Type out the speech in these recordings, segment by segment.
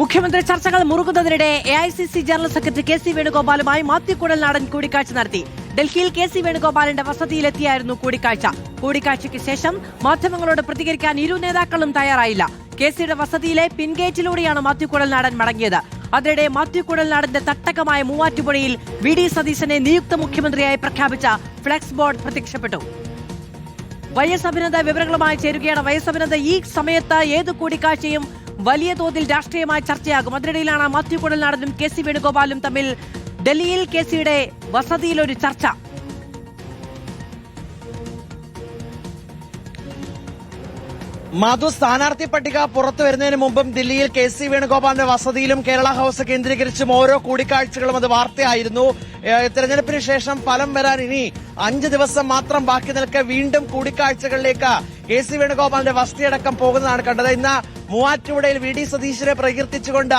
മുഖ്യമന്ത്രി ചർച്ചകൾ മുറുകുന്നതിനിടെ AICC ജനറൽ സെക്രട്ടറി KC വേണുഗോപാലുമായി മാത്യു കുഴൽനാടൻ കൂടിക്കാഴ്ച നടത്തി. ഡൽഹിയിൽ KC വേണുഗോപാലിന്റെ വസതിയിലെത്തിയായിരുന്നു കൂടിക്കാഴ്ച. കൂടിക്കാഴ്ചയ്ക്ക് ശേഷം മാധ്യമങ്ങളോട് പ്രതികരിക്കാൻ ഇരു നേതാക്കളും തയ്യാറായില്ല. KCയുടെ വസതിയിലെ പിൻഗേറ്റിലൂടെയാണ് മാത്യു കുഴൽനാടൻ മടങ്ങിയത്. അതിനിടെ മാത്യു കുഴൽനാടന്റെ തട്ടകമായ മൂവാറ്റുപുഴയിൽ VD സതീശനെ നിയുക്ത മുഖ്യമന്ത്രിയായി പ്രഖ്യാപിച്ച ഫ്ലെക്സ് ബോർഡ് പ്രത്യക്ഷപ്പെട്ടു. YS അഭിനന്ദ വിവരങ്ങളുമായി ചേരുകയാണ്. YS അഭിനന്ദ, ഈ സമയത്ത് ഏത് കൂടിക്കാഴ്ചയും വലിയ തോതിൽ രാഷ്ട്രീയമായി ചർച്ചയാകും. അതിനിടയിലാണ് മാത്യു കുഴൽനാടനും KC വേണുഗോപാലും തമ്മിൽ ഡൽഹിയിൽ KCയുടെ വസതിയിൽ ഒരു ചർച്ച. മാധു, സ്ഥാനാർത്ഥി പട്ടിക പുറത്തു വരുന്നതിന് മുമ്പും ദില്ലിയിൽ KC വേണുഗോപാലിന്റെ വസതിയിലും കേരള ഹൌസ് കേന്ദ്രീകരിച്ചും ഓരോ കൂടിക്കാഴ്ചകളും അത് വാർത്തയായിരുന്നു. തെരഞ്ഞെടുപ്പിന് ശേഷം ഫലം വരാൻ ഇനി 5 ദിവസം മാത്രം ബാക്കി നിൽക്കെ വീണ്ടും കൂടിക്കാഴ്ചകളിലേക്ക് KC വേണുഗോപാലിന്റെ വസതിയടക്കം പോകുന്നതാണ് കണ്ടത്. ഇന്ന് മൂവാറ്റുപുഴയിൽ VD സതീശനെ പ്രകീർത്തിച്ചുകൊണ്ട്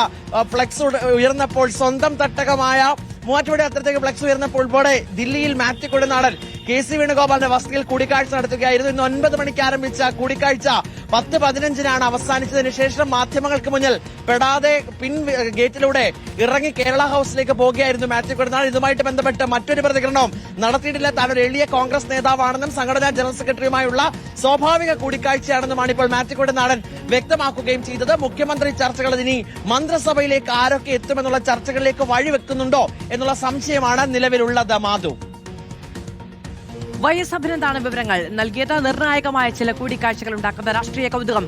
ഫ്ലെക്സ് ഉയർന്നപ്പോൾ, സ്വന്തം തട്ടകമായ മൂവാറ്റുപുഴ അത്രത്തേക്ക് ഫ്ലെക്സ് ഉയർന്നപ്പോൾ ദില്ലിയിൽ മാത്യു കുഴൽനാടൻ KC വേണുഗോപാലിന്റെ വസതിയിൽ കൂടിക്കാഴ്ച നടത്തുകയായിരുന്നു. ഇന്ന് 9 മണിക്ക് ആരംഭിച്ച കൂടിക്കാഴ്ച 10:15 അവസാനിച്ചതിന് ശേഷം മാധ്യമങ്ങൾക്ക് മുന്നിൽ പെടാതെ പിൻ ഗേറ്റിലൂടെ ഇറങ്ങി കേരള ഹൌസിലേക്ക് പോവുകയായിരുന്നു മാത്യു കുഴൽനാടൻ. ഇതുമായിട്ട് ബന്ധപ്പെട്ട് മറ്റൊരു പ്രതികരണവും നടത്തിയിട്ടില്ല. താൻ ഒരു എളിയ കോൺഗ്രസ് നേതാവാണെന്നും സംഘടനാ ജനറൽ സെക്രട്ടറിയുമായുള്ള സ്വാഭാവിക കൂടിക്കാഴ്ചയാണെന്നുമാണ് ഇപ്പോൾ മാത്യു കുഴൽനാടൻ വ്യക്തമാക്കുകയും ചെയ്തത്. മുഖ്യമന്ത്രി ചർച്ചകൾ ഇനി മന്ത്രിസഭയിലേക്ക് ആരൊക്കെ എത്തുമെന്നുള്ള ചർച്ചകളിലേക്ക് വഴിവെക്കുന്നുണ്ടോ എന്നുള്ള സംശയമാണ് നിലവിലുള്ളത്. മാധു, YS അഭിനന്ദാണ് വിവരങ്ങൾ നൽകിയത്. നിർണായകമായ ചില കൂടിക്കാഴ്ചകൾ ഉണ്ടാക്കുന്ന രാഷ്ട്രീയ കൗതുകം